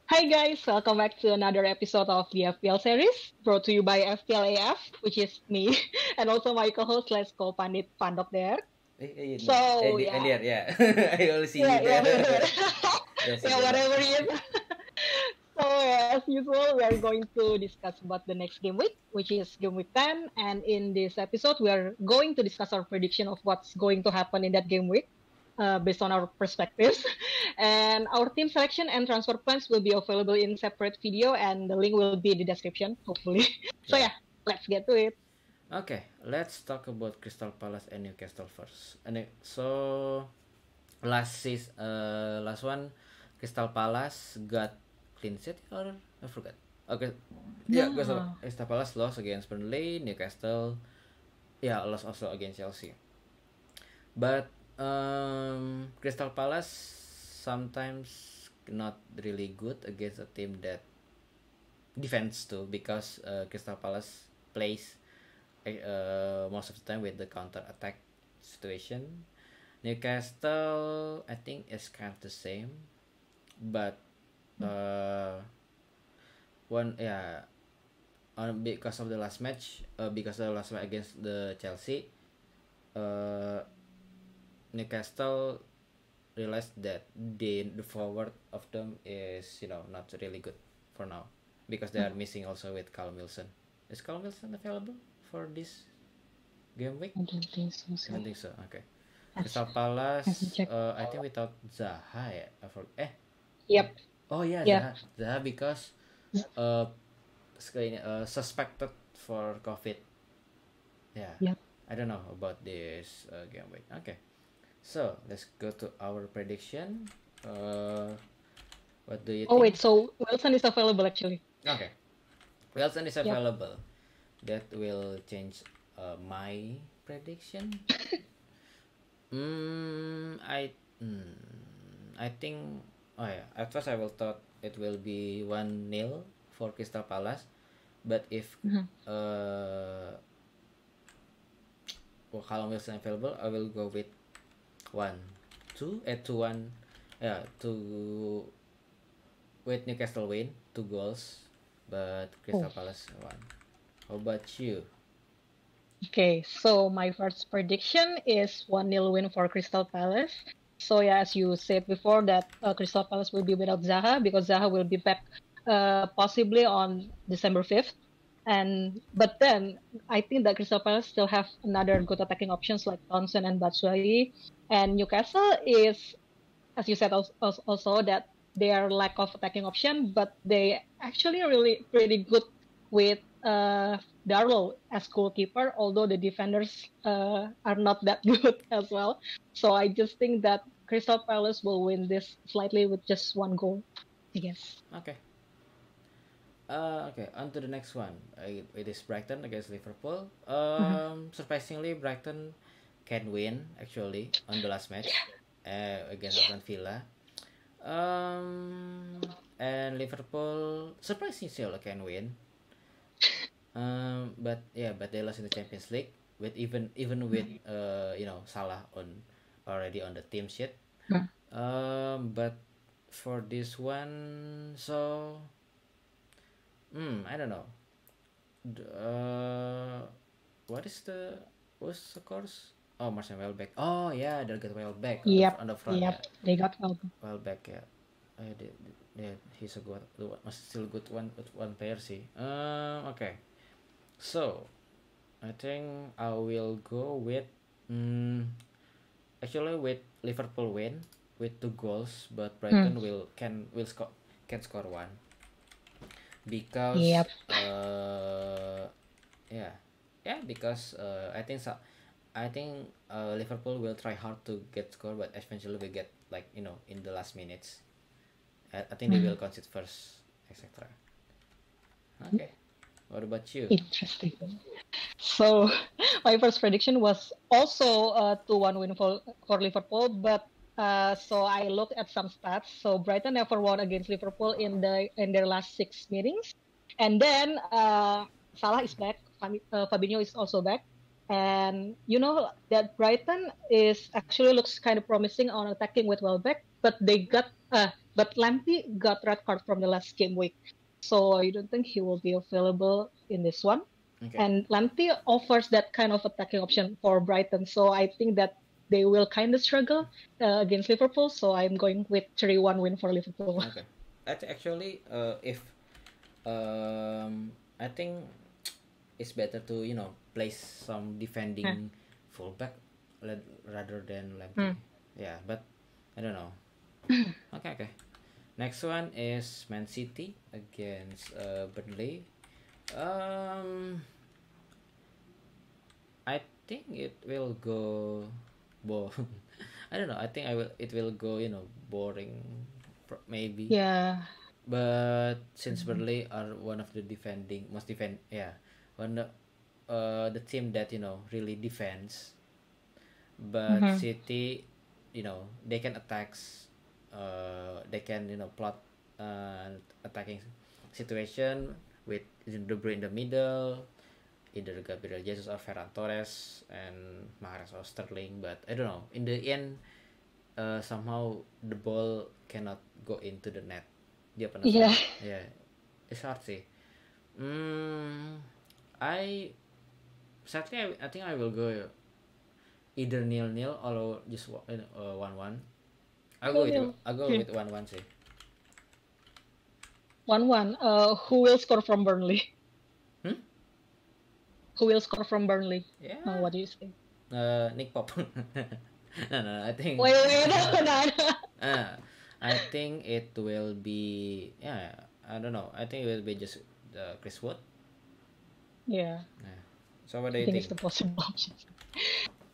Hi guys, welcome back to another episode of the FPL series brought to you by FPLAF, which is me, and also my co-host, let's call Pandit Pandok there. No, So yeah, Eliar, yeah. I only see you yeah, yeah, there. yeah, Yes, yeah, Eliar, yeah. whatever it is. So yeah, as usual, we are going to discuss about the next game week, which is game week 10. And in this episode, we are going to discuss our prediction of what's going to happen in that game week based on our perspectives. And our team selection and transfer plans will be available in separate video, and the link will be in the description, hopefully. So Yeah. yeah, let's get to it. Okay, let's talk about Crystal Palace and Newcastle first. So last one, Crystal Palace got clean sheet or I forgot. Okay, yeah, Yeah. Crystal Palace lost against Burnley, Newcastle, yeah, lost also against Chelsea. But Crystal Palace sometimes not really good against a team that defense too because Crystal Palace plays most of the time with the counter attack situation. Newcastle, I think, is kind of the same, but uh, one yeah, because of the last match against the Chelsea, uh, Newcastle realized that the forward of them is not really good for now because they are missing also with Callum Wilson. Is Callum Wilson available for this game week? I don't think so, I sir. don't think so. Okay. Has, Crystal hasn't Palace. checked. I think without Zaha. Yeah. Yep. Oh yeah, Yeah. Zaha because suspected for COVID. Yeah. Yep. I don't know about this game week. Okay. So let's go to our prediction. Uh, what do you Oh wait, think? so Wilson is available actually. Okay. Wilson is Yep. available. That will change my prediction. Mm, I I think. Oh yeah. At first I will thought it will be 1-0 for Crystal Palace, but if Mhm. uh Callum Wilson available, I will go with 1-2 at 2-1. Yeah, to with Newcastle win 2 goals, but Oh. Crystal Palace won. How about you? Okay, so my first prediction is 1-0 win for Crystal Palace. So yeah, as you said before, that Crystal Palace will be without Zaha because Zaha will be back possibly on December 5th. And but then I think that Crystal Palace still have another good attacking options like Townsend and Batshuayi. And Newcastle is, as you said also that they are lack of attacking option, but they actually really pretty good with Darlow as goalkeeper, although the defenders are not that good as well. So I just think that Crystal Palace will win this slightly with just one goal, I guess. Okay. Okay. On to the next one. It is Brighton against Liverpool. Mhm. Surprisingly, Brighton can win actually on the last match against Aston Villa. And Liverpool surprisingly still can win. But they lost in the Champions League with even with Salah on already on the team sheet. Mhm. But for this one, so I don't know. What is the what's the course? Oh, Marcel Welbeck. Oh yeah, they got Welbeck on the Yep, on the front. yep, Yeah, they got well. Welbeck. Yeah, he's a good, still good one player sih. Okay. So I think I will go with mm, actually with Liverpool win with 2 goals, but Mm. Brighton will score can score one because Yep. yeah because I think Liverpool will try hard to get score, but eventually we get like in the last minutes. I think they will Mhm. concede first, etc. Okay, what about you? Interesting. So my first prediction was also a 2-1 win for Liverpool, but so I looked at some stats. So Brighton never won against Liverpool in their last 6 meetings, and then Salah is back. Fabinho is also back, and you know that Brighton is actually looks kind of promising on attacking with Welbeck, but they got But Lamptey got red card from the last game week, so I don't think he will be available in this one. Okay. And Lamptey offers that kind of attacking option for Brighton, so I think that they will kind of struggle against Liverpool. So I'm going with 3-1 win for Liverpool. Okay. Actually, if I think it's better to place some defending fullback rather than Lamptey. Yeah, but I don't know. Okay. Next one is Man City against Burnley. Um, I think it will go I don't know. I think it will go boring, maybe. Yeah. But since Burnley are one of the one of the team that really defends, but City, they can attacks, they can plot attacking situation with De Bruyne in the middle, either Gabriel Jesus or Ferran Torres and Mahrez or Sterling. But I don't know. In the end, somehow the ball cannot go into the net. Dia penasaran. Yeah. Yeah, it's hard sih. I sadly I think I will go either 0-0 or just 1-1. I'll go with 1-1 sih. 1-1. Who will score from Burnley? Who will score from Burnley? Yeah. What do you think? Nick Pope. No, I think. Wait, no. I think it will be I don't know. I think it will be just Chris Wood. Yeah. So what do I you think think? it's the possible options.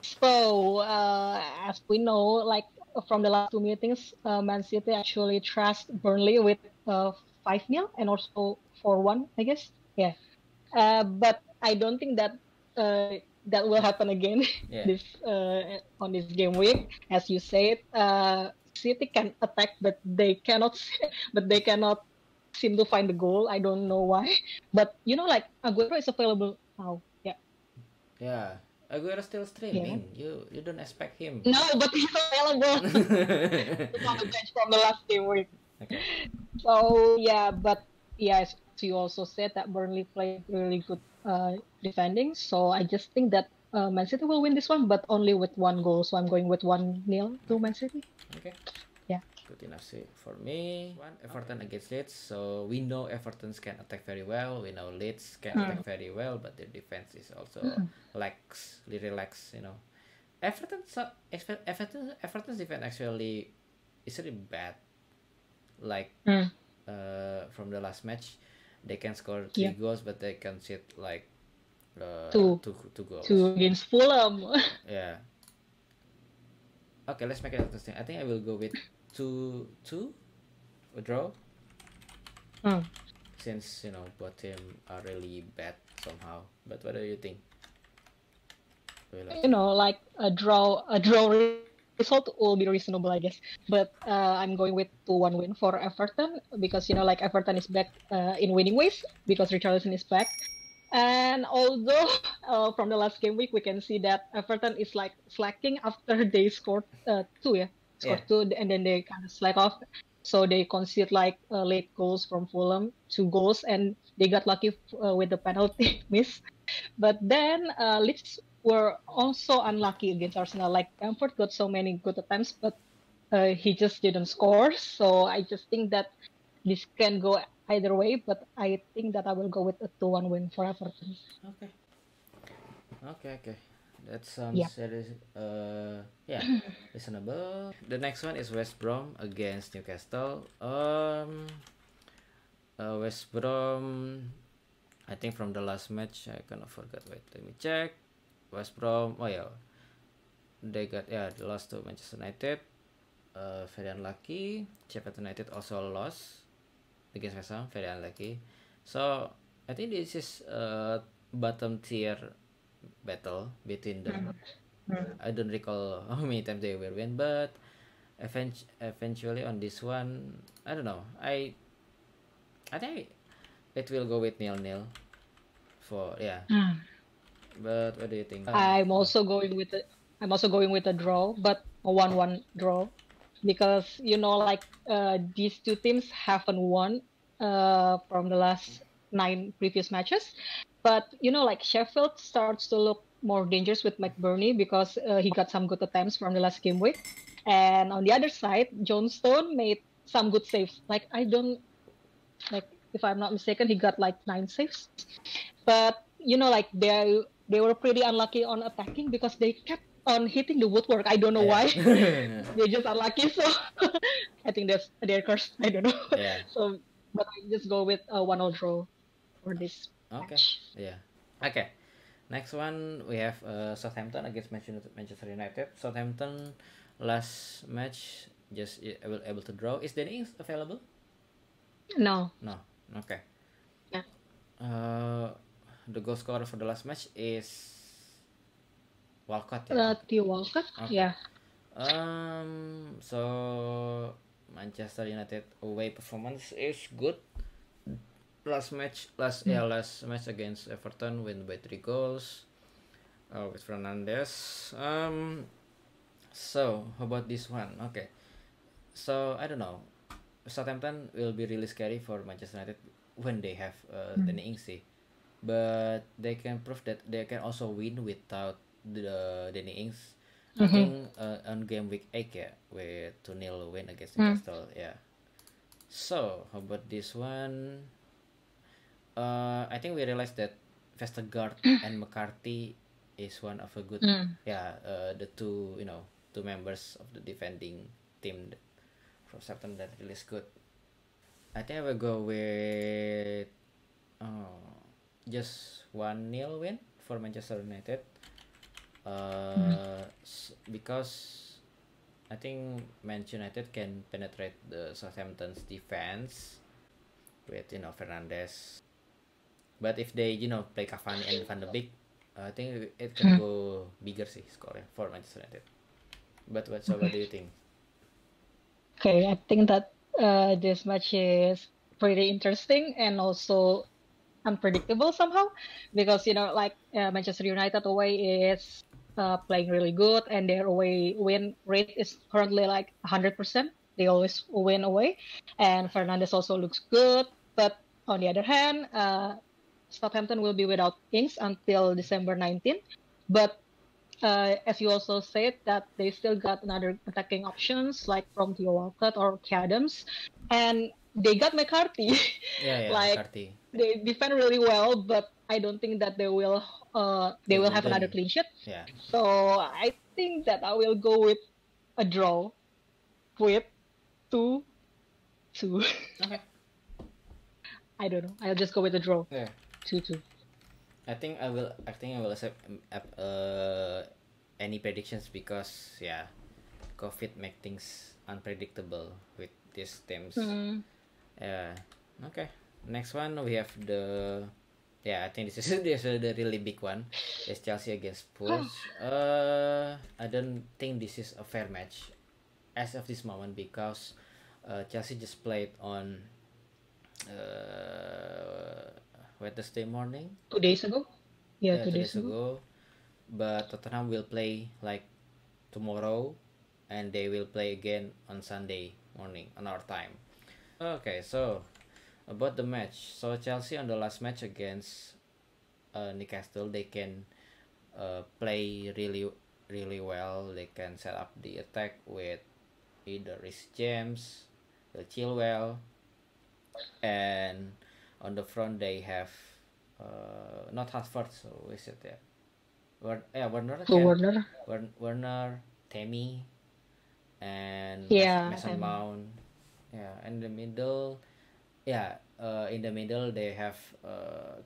So as we know, like from the last two meetings, Man City actually trashed Burnley with 5-0 and also 4-1, I guess. Yeah. But I don't think that that will happen again Yeah. on this game week. As you said, City can attack, but they cannot seem to find the goal. I don't know why, but like Aguero is available now. Yeah. Yeah. Aguero still streaming. You don't expect him. No, but he's available. He's on the bench from the last game week. Okay. So yeah, but yes, you also said that Burnley played really good defending. So I just think that Man City will win this one, but only with one goal. So I'm going with 1-0 to Man City. Okay. Yeah. Good enough sih for me. Everton against Leeds. So we know Everton can attack very well. We know Leeds can attack very well, but their defense is also little lax. Everton's defense actually is really bad. Like from the last match, they can score 3 goals, but they concede like two goals. 2 against Fulham. Yeah. Okay, let's make it interesting. I think I will go with 2-2, a draw. Since both team are really bad somehow. But what do you think? Like a draw result will be reasonable, I guess. But I'm going with 2-1 win for Everton because like Everton is back in winning ways because Richarlison is back. And although from the last game week we can see that Everton is like slacking after they scored 2, scored 2, and then they kind of slack off. So they conceded like late goals from Fulham, 2 goals, and they got lucky with the penalty miss. But then Leeds were also unlucky against Arsenal. Like Bamford got so many good attempts, but he just didn't score. So I just think that this can go either way, but I think that I will go with a 2-1 win for Everton. Okay. That sounds reasonable. The next one is West Brom against Newcastle. West Brom, I think from the last match I kind of forgot. Wait, let me check. West Brom, they lost to Manchester United. Very unlucky. Sheffield United also lost against West Ham, very unlucky. So I think this is a bottom tier battle between them. I don't recall how many times they will win, but eventually on this one, I don't know. I think it will go with 0-0 for But what do you think? I'm also going with a draw, but a 1-1 draw. because like these two teams haven't won from the last 9 previous matches. But like Sheffield starts to look more dangerous with McBurney because he got some good attempts from the last game week. And on the other side, Johnstone made some good saves. Like I don't like if I'm not mistaken, he got like 9 saves. But like they were pretty unlucky on attacking because they kept on hitting the woodwork. I don't know Yeah. why. They're just unlucky. So I think they're cursed. I don't know. Yeah. So, but I just go with a 1-0 draw for this Okay. match. Yeah. Okay. Next one we have Southampton against Manchester United. Southampton last match just able to draw. Is Danny Ings available? No. No. Okay. Yeah. The goal scorer for the last match is Walcott. Yeah. Theo Walcott. Okay. Yeah. So Manchester United away performance is good. Last match against Everton win by 3 goals. With Fernandes. So how about this one? Okay. So I don't know. Southampton will be really scary for Manchester United when they have Danny Ings, but they can prove that they can also win without the Danny Ings. I think on game week 8 with 2-0 win against Newcastle. Yeah. So how about this one? I think we realized that Vestergaard and McCarthy is one of a good the two members of the defending team from Southampton that really is good. I think I will go with just 1-0 win for Manchester United. Because I think Manchester United can penetrate the Southampton's defense with Fernandes. But if they play Cavani and Van de Beek, I think it can go bigger score for Manchester United. But what do you think? Okay, I think that this match is pretty interesting and also unpredictable somehow because like Manchester United away is playing really good and their away win rate is currently like 100%. They always win away, and Fernandes also looks good. But on the other hand, Southampton will be without Ings until December 19th. But as you also said, that they still got another attacking options like from Theo Walcott or Kay Adams, and they got McCarthy. Yeah, Like McCarthy. they defend really well, but I don't think that they will have another Wimbledon. clean sheet. Yeah. So I think that I will go with a draw with 2-2. Okay. I don't know. I'll just go with a draw. Yeah. 2-2. I think I will accept any predictions because COVID make things unpredictable with these teams. Yeah. Okay. Next one we have I think this is the really big one. It's Chelsea against Spurs. I don't think this is a fair match as of this moment because Chelsea just played on Wednesday morning. 2 days ago. Yeah, 2 days ago. But Tottenham will play like tomorrow, and they will play again on Sunday morning on our time. Okay, so about the match. So Chelsea on the last match against Newcastle, they can play really well. They can set up the attack with either Reece James, Chilwell, and on the front they have not Hartford, so is it Werner, Werner, Tammy, and Mason Mount. Yeah, and in the middle they have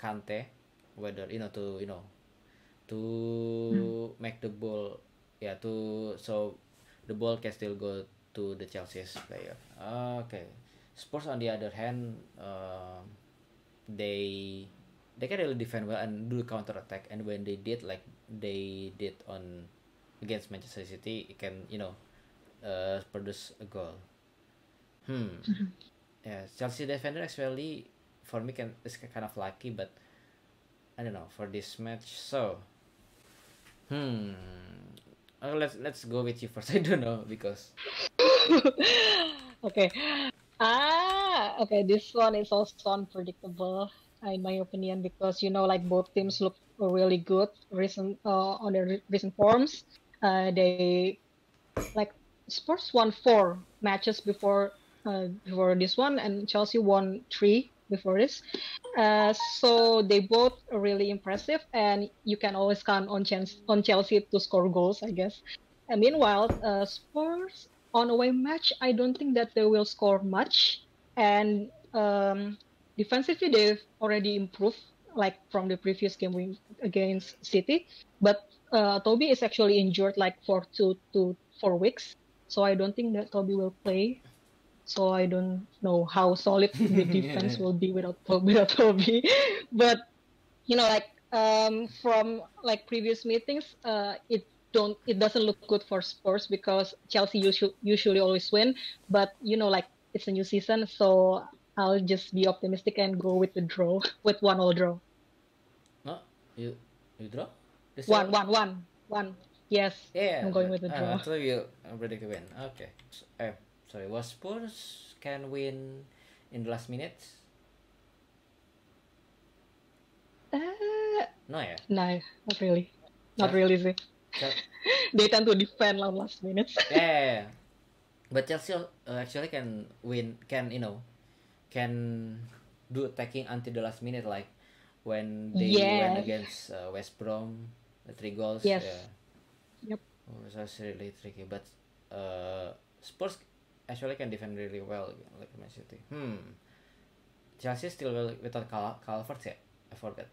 Kante, whether to make the ball, so the ball can still go to the Chelsea's player. Okay, Spurs on the other hand, they can really defend well and do counter attack, and when they did like they did on against Manchester City, it can produce a goal. Yeah, Chelsea defender actually for me is kind of lucky, but I don't know for this match. So, let's go with you first. I don't know because Okay. Okay. This one is also unpredictable, in my opinion, because like both teams look really good on their recent forms. They like Spurs won 4 matches before this one, and Chelsea won 3 before this. So they both are really impressive, and you can always count on Chelsea to score goals, I guess. And meanwhile, Spurs on away match, I don't think that they will score much, and defensively they've already improved, like from the previous game win against City. But Toby is actually injured like for 2 to 4 weeks, so I don't think that Toby will play. So I don't know how solid the defense will be without Toby. But like from like previous meetings, it doesn't look good for Spurs because Chelsea usually always win. But like it's a new season, so I'll just be optimistic and go with the draw, with 1-1 draw. No, you draw this One, year? one, one, one. Yes, Yeah, I'm going but with the I draw. thought you predict a win. Okay. Sorry, was Spurs can win in the last minutes? Uh, No, yeah. no, not really. Not Chelsea, really, sih. Chel- They tend to defend on last minutes. yeah. But Chelsea actually can win, can do attacking until the last minute, like when they went Yes, against West Brom, the 3 goals. yes. Yeah, Yep. oh, that's really tricky. But Spurs actually can defend really well, like Man City. Chelsea still will without Calvert, yeah. I forgot.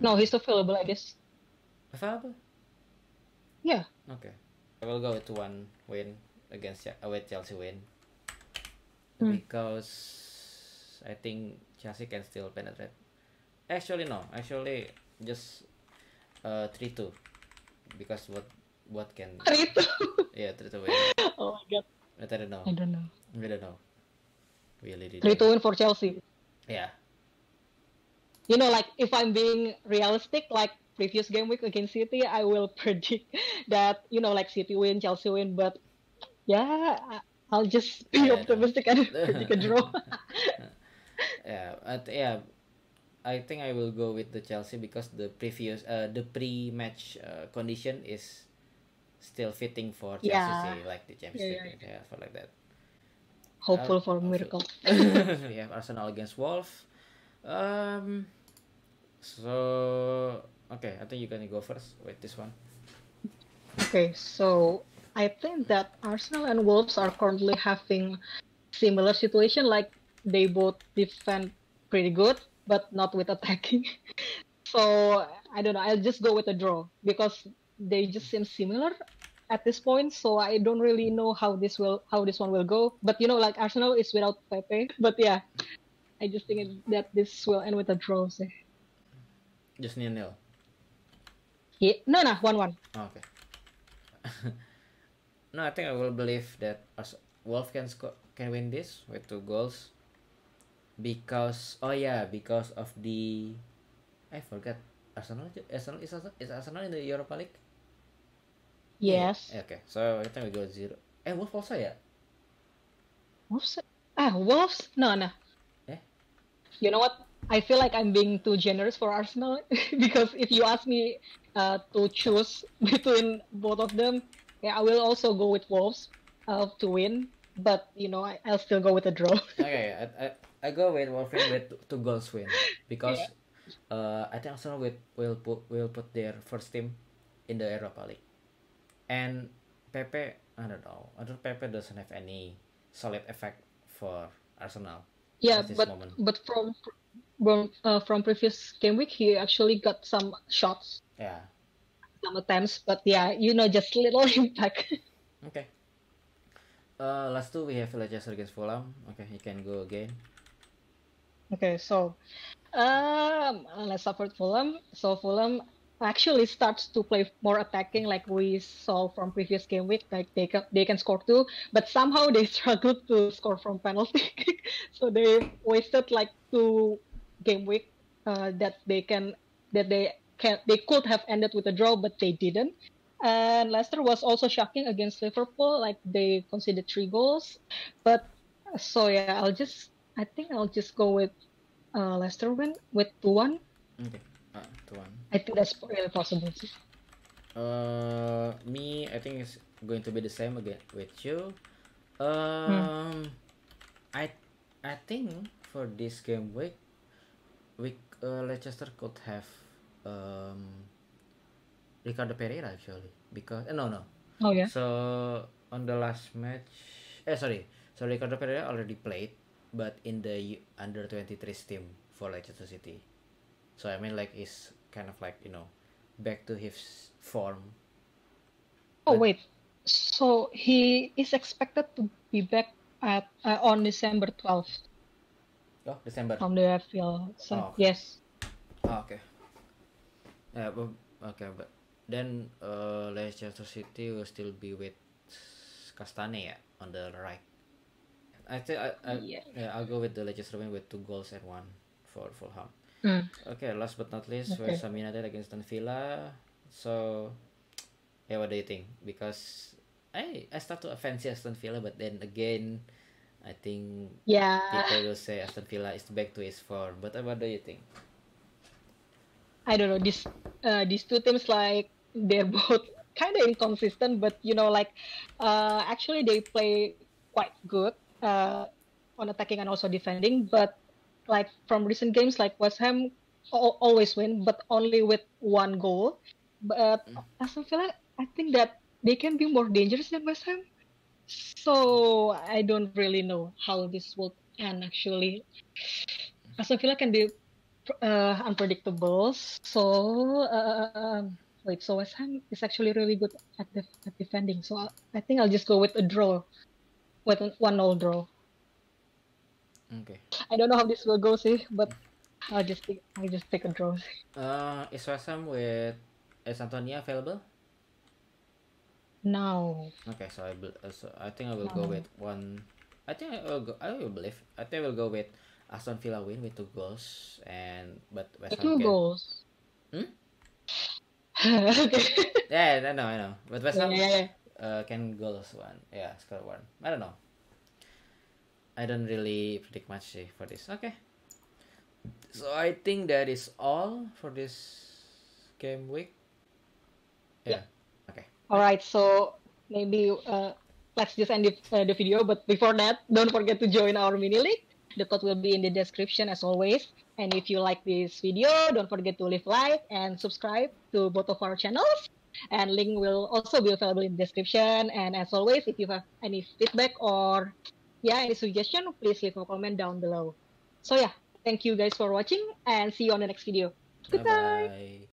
No, he's available, I guess. Available? Yeah. Okay. I will go with one win against with Chelsea win Hmm. because I think Chelsea can still penetrate. Actually no, actually just 3-2 because what can 3-2. yeah 3-2 win. Oh my god. But I don't know. I don't know. We don't know. We really didn't. 3-2 win for Chelsea. Yeah. Like if I'm being realistic, like previous game week against City, I will predict that, like City win, Chelsea win. But yeah, I'll just be I don't optimistic and know. predict a draw. Yeah, I think I will go with the Chelsea because the pre-match condition is still fitting for Chelsea, Yeah. say, like the Champions Yeah, League, yeah. yeah, for like that. Hopeful for a Hopefully. miracle. We have Arsenal against Wolves. Um, so okay, I think you're gonna go first with this one. Okay, so I think that Arsenal and Wolves are currently having similar situation. Like they both defend pretty good, but not with attacking. So I don't know. I'll just go with a draw because they just seem similar at this point. So I don't really know how this one will go. But like Arsenal is without Pepe. But yeah, I just think that this will end with a draw. So. Just 0-0. Yeah, no, 1-1. Okay. No, I think I will believe that Wolf can win this with 2 goals because because of the I forgot Arsenal in the Europa League. Yeah, Yes. yeah. Okay, so I think we go 0. Wolf also ya. Wolves. Wolves. No. Eh? You know what? I feel like I'm being too generous for Arsenal because if you ask me to choose between both of them, yeah, I will also go with Wolves to win. But I'll still go with a draw. Okay, I go with Wolf with 2 goals win Yeah. because I think Arsenal will put their first team in the Europa League. And Pepe, I don't know. I don't Pepe doesn't have any solid effect for Arsenal Yeah, at this but moment. but from previous game week, he actually got some shots, Yeah. some attempts. But yeah, just little impact. Okay. Last 2 we have Leicester against Fulham. Okay, you can go again. Okay, so let's start with Fulham. So Fulham actually starts to play more attacking, like we saw from previous game week. Like they can score 2, but somehow they struggled to score from penalty. So they wasted like 2 game week that they could have ended with a draw, but they didn't. And Leicester was also shocking against Liverpool. Like they conceded 3 goals, but so yeah, I think I'll just go with Leicester win with 2-1. Okay. To one. I think that's really possible. Me, I think it's going to be the same again with you. Hmm. Um, I I think for this game week Leicester could have um Ricardo Pereira actually because no. Oh yeah. So on the last match, sorry, so Ricardo Pereira already played, but in the under 23 team for Leicester City. So I mean like is kind of like back to his form, Oh but wait. So he is expected to be back at on December 12th December. from the FPL side. Oh okay. Yes. Okay. Yeah, but okay, but then Leicester City will still be with Castane yeah, on the right. I think Yeah. yeah, I'll go with the Leicester win with 2 goals and one for Fulham. Mm, Okay, last but not least, West okay. Ham United against Aston Villa. So yeah, what do you think? Because I start to fancy Aston Villa, but then again, I think Yeah. people will say Aston Villa is back to his form. But what do you think? I don't know. These two teams like they're both kind of inconsistent, but like actually they play quite good on attacking and also defending. But like from recent games, like West Ham always win, but only with 1 goal. But Aston Villa, I think that they can be more dangerous than West Ham. So I don't really know how this will end actually. Aston Villa can be unpredictable. So wait, so West Ham is actually really good at defending. So I think I'll just go with a draw, with a 1-0 draw. Okay. I don't know how this will go, see, but I'll just take a draw. Is West Ham is Antonia available? No, Okay, so I think I will go no, with one. I think I will go. I will believe. I think I will go with Aston Villa win with 2 goals and but West Ham two can. goals. Hmm? Okay. Yeah, I know. But West Yeah, Ham yeah, yeah. can goals one. Yeah, score one. I don't know. I don't really predict much for this. Okay. So I think that is all for this game week. Yeah. Yeah. Okay. All right. So maybe let's just end the video. But before that, don't forget to join our mini league. The code will be in the description as always. And if you like this video, don't forget to leave like and subscribe to both of our channels. And link will also be available in the description. And as always, if you have any feedback or any suggestion, please leave a comment down below. So yeah, thank you guys for watching and see you on the next video. Bye Goodbye. bye.